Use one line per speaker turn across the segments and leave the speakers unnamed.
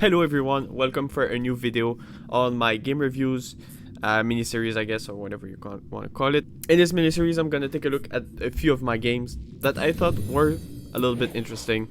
Hello everyone, welcome for a new video on my game reviews mini-series, I guess, or whatever you want to call it. In this mini-series, I'm gonna take a look at a few of my games that I thought were a little bit interesting,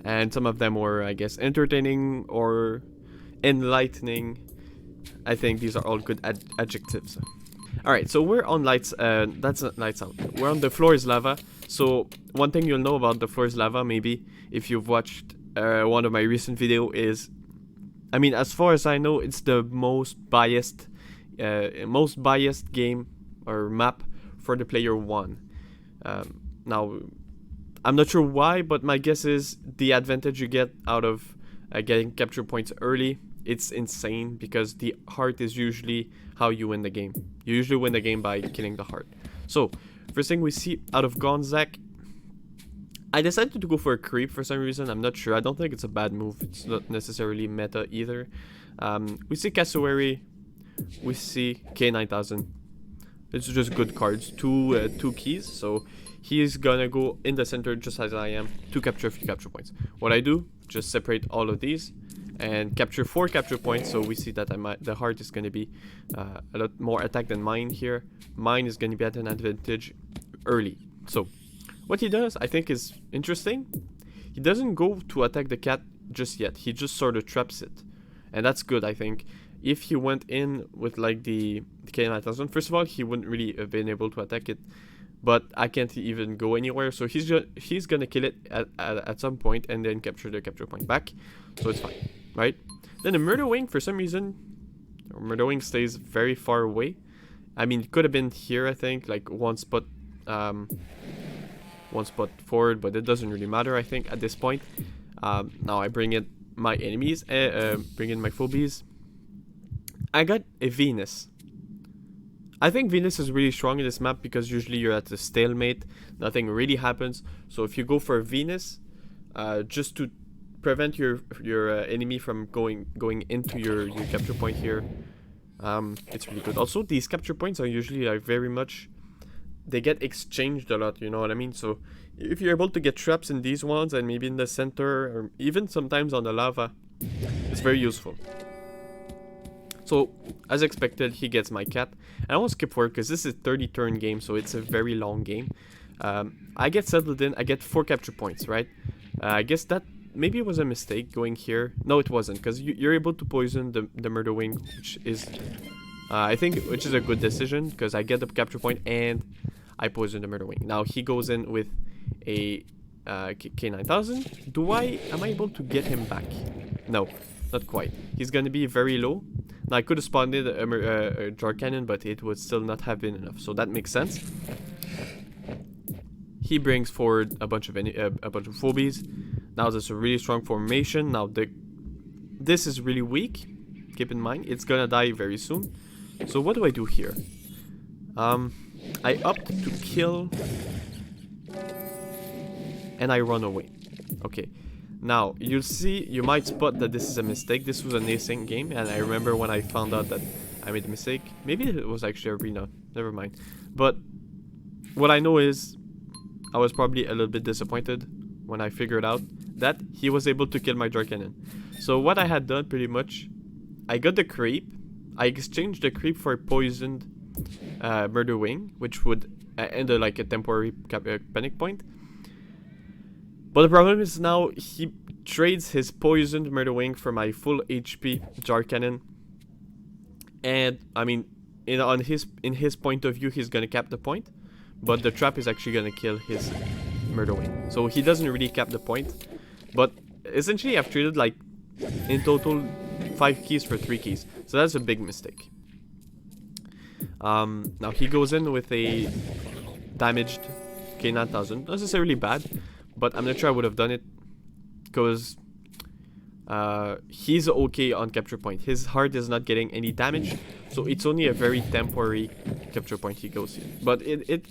and some of them were, I guess, entertaining or enlightening. I think these are all good adjectives. Alright, so we're on lights, that's not lights out. We're on the floor is lava. So one thing you'll know about the floor is lava, maybe, if you've watched one of my recent video is, I mean, as far as I know, it's the most biased game or map for the player one. Now, I'm not sure why, but my guess is the advantage you get out of getting capture points early, it's insane, because the heart is usually how you win the game. You usually win the game by killing the heart. So, first thing we see out of Gonzac, I decided to go for a creep for some reason. I'm not sure. I don't think it's a bad move. It's not necessarily meta either. We see Cassowary. We see K9000. It's just good cards. Two keys. So he's gonna go in the center just as I am to capture a few capture points. What I do, just separate all of these and capture 4 capture points. So we see that the heart is gonna be a lot more attack than mine here. Mine is gonna be at an advantage early. So what he does, I think, is interesting. He doesn't go to attack the cat just yet. He just sort of traps it. And that's good, I think. If he went in with, like, the K9000, first of all, he wouldn't really have been able to attack it. But I can't even go anywhere. So he's gonna kill it at some point and then capture the capture point back. So it's fine, right? Then the Murder Wing, for some reason, Murder Wing stays very far away. I mean, it could have been here, I think, like one spot forward, but it doesn't really matter, I think, at this point. Now I bring in my enemies, bring in my Phobies. I got a Venus. I think Venus is really strong in this map because usually you're at a stalemate, nothing really happens. So if you go for a Venus, just to prevent your enemy from going into your capture point here, it's really good. Also, these capture points are usually, like, very much, they get exchanged a lot, you know what I mean? So if you're able to get traps in these ones and maybe in the center or even sometimes on the lava, it's very useful. So as expected, he gets my cat. I won't skip forward because this is a 30 turn game, so it's a very long game. I get settled in. I get 4 capture points, right? I guess that maybe it was a mistake going here. No, it wasn't, because you're able to poison the Murder Wing, which is I think, which is a good decision, because I get the capture point and I poison the Murder Wing. Now he goes in with a K9000. Am I able to get him back? No, not quite. He's gonna be very low. Now I could have spawned in a jar cannon, but it would still not have been enough. So that makes sense. He brings forward a bunch of Phobies. Now there's a really strong formation. Now this is really weak. Keep in mind, it's gonna die very soon. So what do I do here? I opt to kill and I run away. Okay. Now, you'll see, you might spot that this is a mistake. This was an async game, and I remember when I found out that I made a mistake. Maybe it was actually arena. Never mind. But what I know is I was probably a little bit disappointed when I figured out that he was able to kill my jar cannon. So what I had done, pretty much, I got the creep. I exchanged the creep for a poisoned Murder Wing, which would end like a temporary panic point. But the problem is now he trades his poisoned Murder Wing for my full HP jar cannon. And I mean, in his point of view, he's gonna cap the point, but the trap is actually gonna kill his Murder Wing. So he doesn't really cap the point. But essentially, I've traded, like, in total 5 keys for 3 keys. So that's a big mistake. Now he goes in with a damaged K9000. Not necessarily bad, but I'm not sure I would have done it, because he's okay on capture point. His heart is not getting any damage, so it's only a very temporary capture point he goes in. But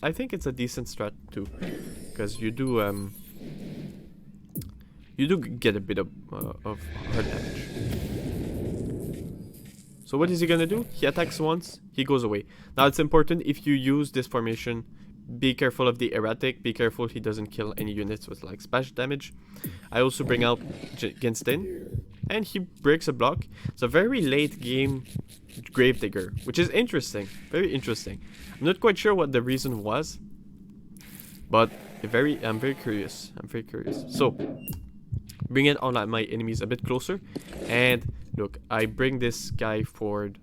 I think it's a decent strat too, because you do get a bit of heart damage. So what is he gonna do? He attacks once, he goes away. Now it's important, if you use this formation, be careful of the erratic. Be careful he doesn't kill any units with like splash damage. I also bring out Ginsting, and he breaks a block. It's a very late game Gravedigger, which is interesting. Very interesting. I'm not quite sure what the reason was, but I'm very curious. I'm very curious. So, bring in all my enemies a bit closer, and look, I bring this guy forward.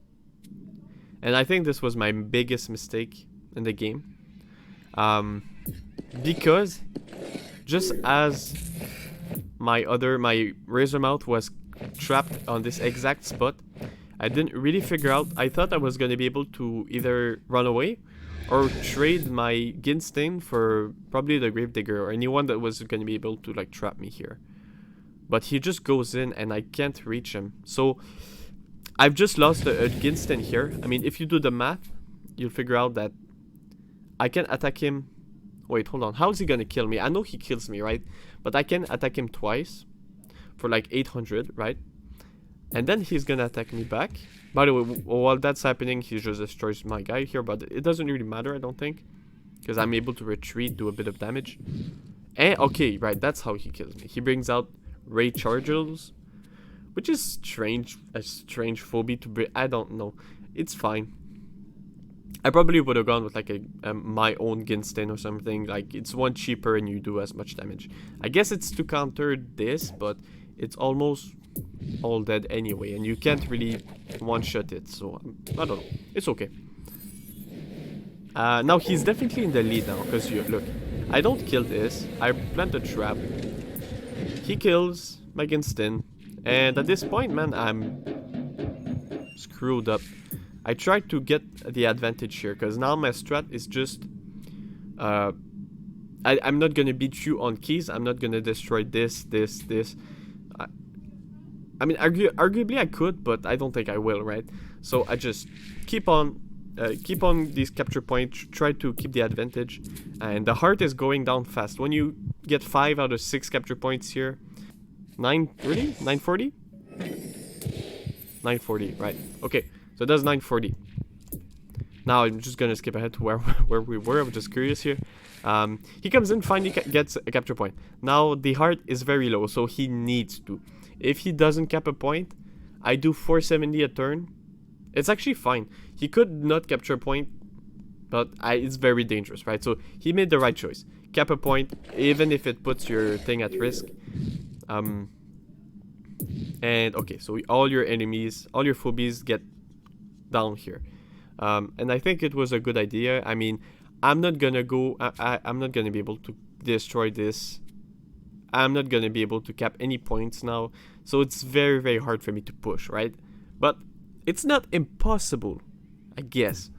And I think this was my biggest mistake in the game. Because just as my razor mouth was trapped on this exact spot, I didn't really figure out. I thought I was going to be able to either run away or trade my Ginsting for probably the Gravedigger or anyone that was going to be able to like trap me here. But he just goes in and I can't reach him. So I've just lost a Ginsting here. I mean, if you do the math, you'll figure out that I can attack him. Wait, hold on. How is he gonna kill me? I know he kills me, right? But I can attack him twice for like 800, right? And then he's gonna attack me back. By the way, while that's happening, he just destroys my guy here. But it doesn't really matter, I don't think, because I'm able to retreat, do a bit of damage. And okay, right, that's how he kills me. He brings out Ray Chargers, which is strange, a strange phobia to bring. I don't know. It's fine. I probably would have gone with like my own Ginsting or something. Like it's one cheaper and you do as much damage. I guess it's to counter this, but it's almost all dead anyway, and you can't really one-shot it. So I don't know. It's okay. Now he's definitely in the lead now because you look. I don't kill this. I plant a trap. He kills my Ginsting. And at this point, man, I'm screwed up. I tried to get the advantage here, because now my strat is just... I'm not going to beat you on keys. I'm not going to destroy this. I mean, arguably I could, but I don't think I will, right? So I just keep on these capture points, try to keep the advantage. And the heart is going down fast. When you get 5 out of 6 capture points here... 940? 940, right. Okay, so that's 940. Now I'm just gonna skip ahead to where we were. I'm just curious here. He comes in, finally gets a capture point. Now the heart is very low, so he needs to. If he doesn't cap a point, I do 470 a turn. It's actually fine. He could not capture a point, but it's very dangerous, right? So he made the right choice. Cap a point, even if it puts your thing at risk. And okay, so all your enemies, all your phobies get down here. And I think it was a good idea. I mean, I'm not gonna go, I'm not gonna be able to destroy this. I'm not gonna be able to cap any points now. So it's very, very hard for me to push, right? But it's not impossible, I guess.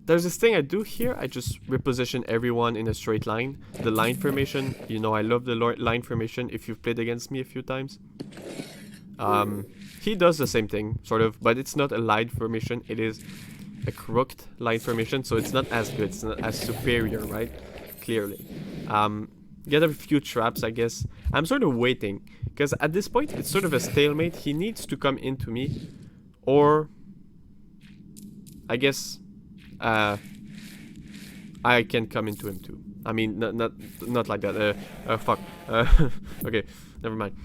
There's this thing I do here. I just reposition everyone in a straight line. The line formation. You know I love the line formation if you've played against me a few times. He does the same thing, sort of, but it's not a line formation. It is a crooked line formation, so it's not as good. It's not as superior, right? Clearly. Get a few traps, I guess. I'm sort of waiting, because at this point, it's sort of a stalemate. He needs to come into me, or... I guess... I can come into him too. I mean, not like that. Fuck. Okay, never mind.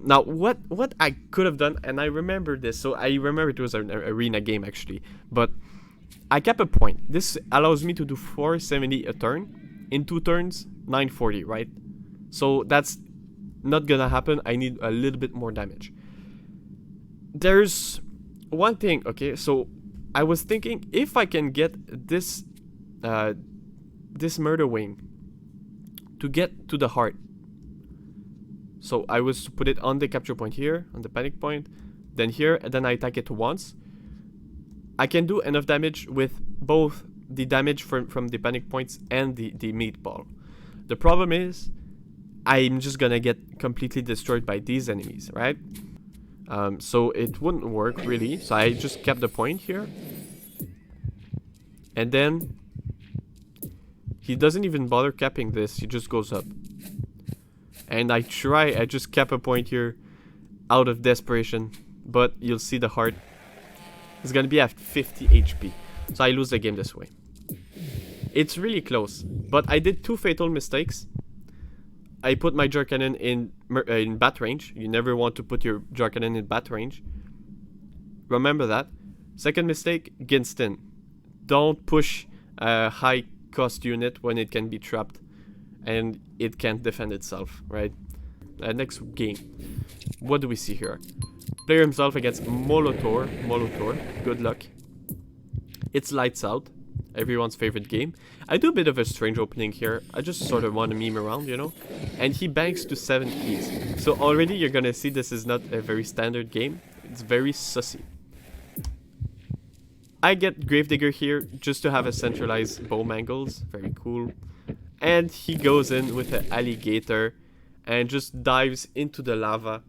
Now, what I could have done, and I remember this. So I remember it was an arena game actually, but I kept a point. This allows me to do 470 a turn in 2 turns, 940, right? So that's not gonna happen. I need a little bit more damage. There's one thing. Okay, so I was thinking if I can get this this murder wing to get to the heart. So I was to put it on the capture point here, on the panic point, then here, and then I attack it once. I can do enough damage with both the damage from the panic points and the meatball. The problem is I'm just gonna get completely destroyed by these enemies, right? So it wouldn't work really. So I just kept the point here. And then he doesn't even bother capping this. He just goes up. And I just cap a point here out of desperation. But you'll see the heart is gonna be at 50 HP. So I lose the game this way. It's really close, but I did 2 fatal mistakes. I put my jar cannon in bat range. You never want to put your jar cannon in bat range. Remember that. Second mistake, Ginsting. Don't push a high cost unit when it can be trapped and it can't defend itself, right? Next game. What do we see here? Player himself against Molotor. Good luck. It's lights out. Everyone's favorite game. I do a bit of a strange opening here. I just sort of want to meme around, you know? And he banks to 7 keys. So already you're gonna see this is not a very standard game. It's very sussy. I get Gravedigger here just to have a centralized bow mangles. Very cool. And he goes in with an alligator and just dives into the lava.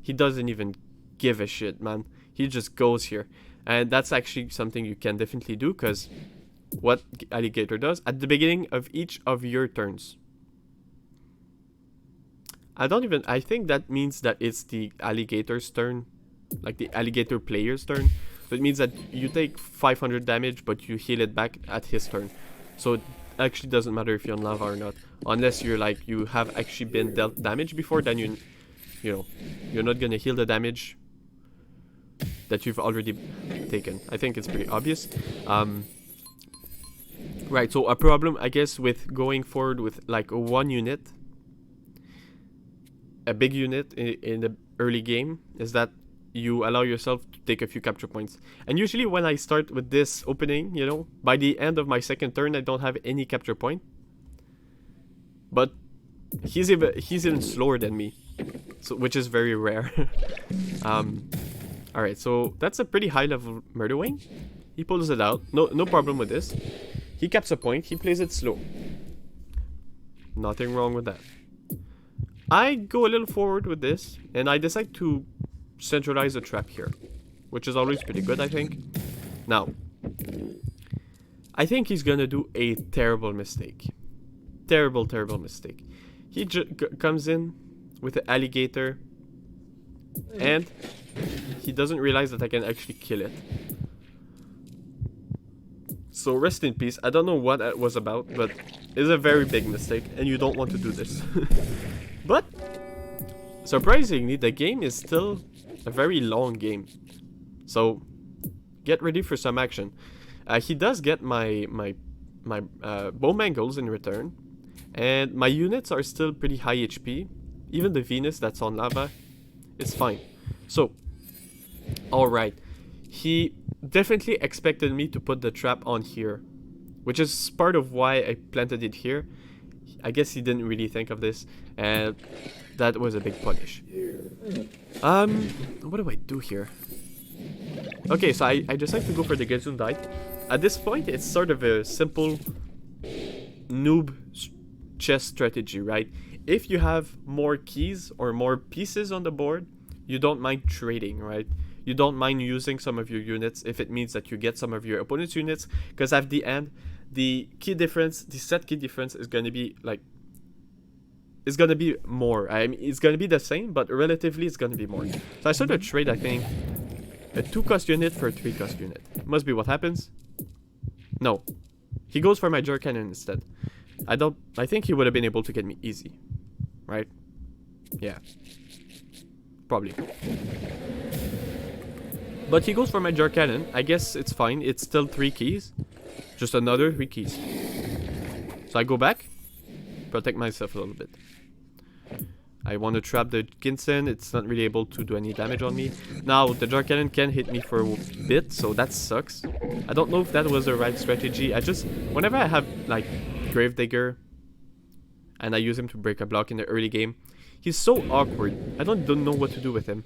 He doesn't even give a shit, man. He just goes here. And that's actually something you can definitely do, because what alligator does at the beginning of each of your turns. I think that means that it's the alligator's turn, like the alligator player's turn. So it means that you take 500 damage, but you heal it back at his turn. So it actually doesn't matter if you're on lava or not, unless you're like you have actually been dealt damage before. Then you know you're not gonna heal the damage that you've already taken. I think it's pretty obvious. Right. So a problem, I guess, with going forward with like a 1 unit, a big unit in the early game, is that you allow yourself to take a few capture points. And usually when I start with this opening, you know, by the end of my second turn, I don't have any capture point. But he's even slower than me, so which is very rare. All right, so that's a pretty high level murder wing. He pulls it out. No problem with this. He caps a point. He plays it slow. Nothing wrong with that. I go a little forward with this, and I decide to centralize a trap here, which is always pretty good, I think. Now, I think he's gonna do a terrible mistake. Terrible mistake. He comes in with the alligator, and he doesn't realize that I can actually kill it. So rest in peace. I don't know what that was about, but it's a very big mistake, and you don't want to do this. But surprisingly, the game is still a very long game, so get ready for some action. He does get my bow mangles in return, and my units are still pretty high HP. Even the Venus that's on lava is fine. So, alright, he definitely expected me to put the trap on here, which is part of why I planted it here. I guess he didn't really think of this, and that was a big punish. What do I do here? Okay, so I decided to go for the Ginsting. At this point, it's sort of a simple noob chess strategy, right? If you have more keys or more pieces on the board, you don't mind trading, right? You don't mind using some of your units if it means that you get some of your opponent's units, because at the end, the key difference, the set key difference is going to be like, it's going to be more. I mean, it's going to be the same, but relatively it's going to be more. So I sort of trade, I think, a 2-cost unit for a 3-cost unit. Must be what happens. No. He goes for my jar cannon instead. I think he would have been able to get me easy. Right? Yeah. Probably. But he goes for my jar cannon. I guess it's fine. It's still 3 keys. Just another 3 keys. So I go back. Protect myself a little bit. I want to trap the Ginsting. It's not really able to do any damage on me. Now, the jar cannon can hit me for a bit, so that sucks. I don't know if that was the right strategy. Whenever I have, like, Gravedigger, and I use him to break a block in the early game, he's so awkward. I don't know what to do with him.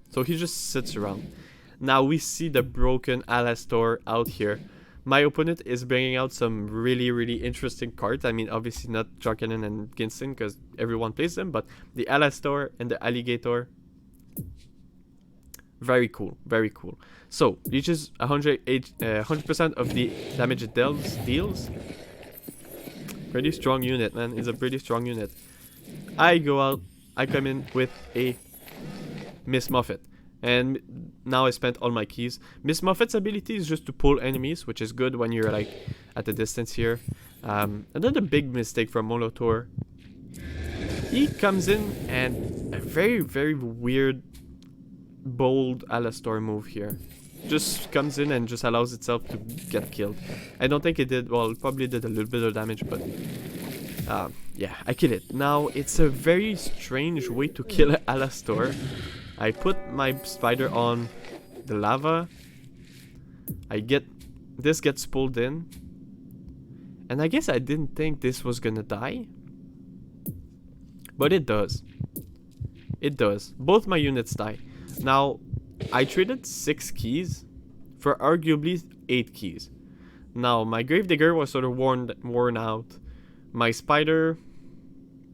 So he just sits around. Now we see the broken Alastor out here. My opponent is bringing out some really interesting cards. I mean, obviously not jar cannon and Ginsting, because everyone plays them, but the Alastor and the Alligator, very cool, very cool. So, reaches 100% of the damage it deals. Pretty strong unit, man. It's a pretty strong unit. I go out, I come in with a Miss Muffet. And now I spent all my keys. Miss Muffet's ability is just to pull enemies, which is good when you're like at a distance here. Another big mistake from Molotor. He comes in and a very, very weird, bold Alastor move here. Just comes in and just allows itself to get killed. I don't think it did, well, it probably did a little bit of damage, but yeah, I kill it. Now, it's a very strange way to kill Alastor. I put my spider on the lava. This gets pulled in. And I guess I didn't think this was gonna die. But it does. It does. Both my units die. Now, I traded 6 keys for arguably 8 keys. Now, my Gravedigger was sort of worn out. My spider,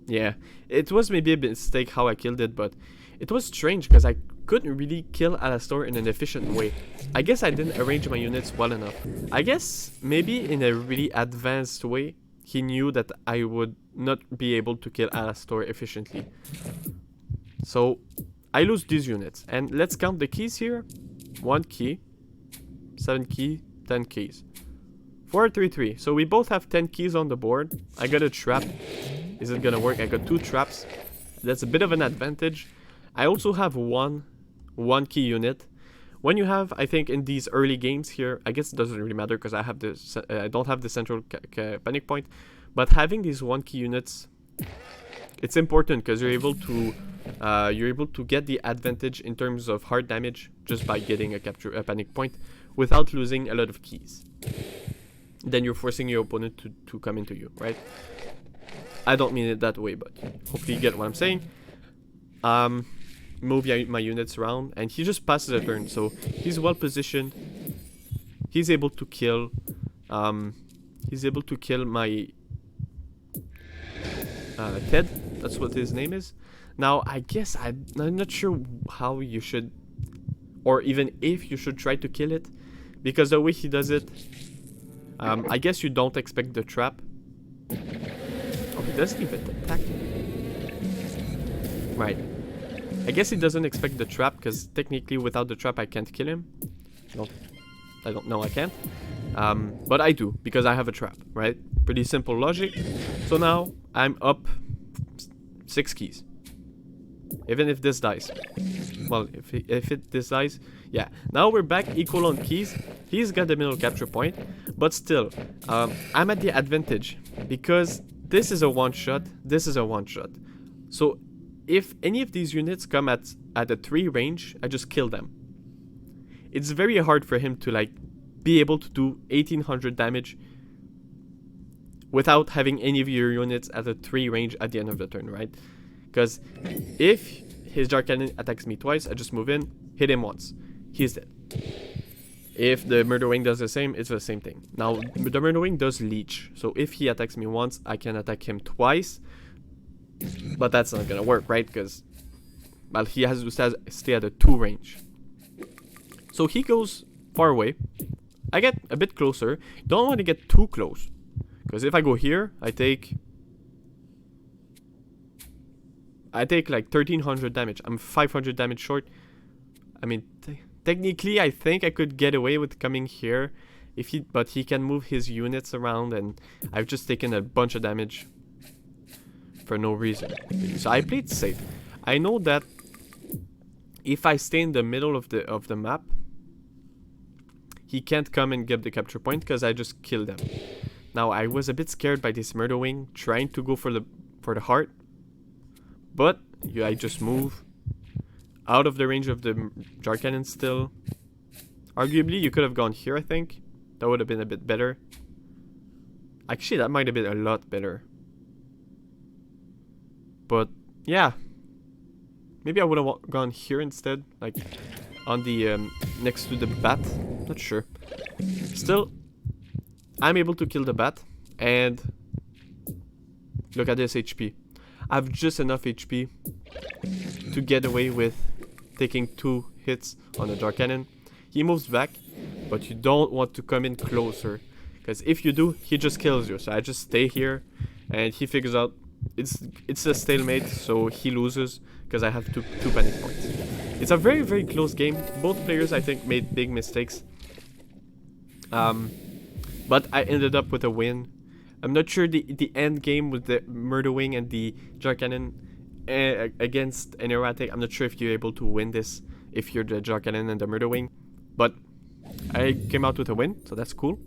yeah, it was maybe a mistake how I killed it, but it was strange because I couldn't really kill Alastor in an efficient way. I guess I didn't arrange my units well enough. I guess maybe in a really advanced way, he knew that I would not be able to kill Alastor efficiently. So I lose these units. And let's count the keys here. 1 key, 7 key, 10 keys. 4, 3, 3. So we both have 10 keys on the board. I got a trap. Is it gonna work? I got 2 traps. That's a bit of an advantage. I also have one key unit. When you have, I think in these early games here, I guess it doesn't really matter because I don't have the central panic point. But having these 1 key units, it's important because you're able to get the advantage in terms of hard damage just by getting a panic point without losing a lot of keys. Then you're forcing your opponent to come into you, right? I don't mean it that way, but hopefully you get what I'm saying. Move my units around, and he just passes a turn, so he's well positioned. He's able to kill. He's able to kill my Ted. That's what his name is. Now, I guess I'm not sure how you should, or even if you should try to kill it, because the way he does it, I guess you don't expect the trap. Oh, he doesn't even attack. Right. I guess he doesn't expect the trap, because technically without the trap I can't kill him. No, I don't know, I can't. But I do, because I have a trap, right? Pretty simple logic. So now I'm up 6 keys. Even if this dies. Well, if this dies, yeah. Now we're back equal on keys. He's got the middle capture point, but still, I'm at the advantage because this is a one-shot. This is a one-shot. So if any of these units come at a 3 range, I just kill them. It's very hard for him to like be able to do 1800 damage without having any of your units at a 3 range at the end of the turn, right? Because if his Dark Cannon attacks me twice, I just move in, hit him once. He's dead. If the Murder Wing does the same, it's the same thing. Now, the Murder Wing does leech. So if he attacks me once, I can attack him twice. But that's not gonna work, right? Because, well, he has to stay at a 2 range. So he goes far away. I get a bit closer. Don't want to get too close. Because if I go here, I take like 1300 damage. I'm 500 damage short. I mean, technically, I think I could get away with coming here, but he can move his units around, and I've just taken a bunch of damage for no reason. So I played safe. I know that if I stay in the middle of the map, he can't come and get the capture point because I just killed him. Now I was a bit scared by this Murder Wing trying to go for the heart. But I just move out of the range of the Jar Cannon still. Arguably, you could have gone here, I think. That would have been a bit better. Actually, that might have been a lot better. But, yeah. Maybe I would have gone here instead. Like, on the, next to the bat. Not sure. Still, I'm able to kill the bat. And, look at this HP. I have just enough HP to get away with taking 2 hits on the Dark Cannon. He moves back, but you don't want to come in closer, because if you do, he just kills you. So I just stay here, and he figures out it's a stalemate, so he loses because I have two panic points. It's a very, very close game. Both players, I think, made big mistakes. But I ended up with a win. I'm not sure the end game with the Murder Wing and the Jar Cannon against an erratic. I'm not sure if you're able to win this if you're the Jar Cannon and the Murder Wing. But I came out with a win, so that's cool.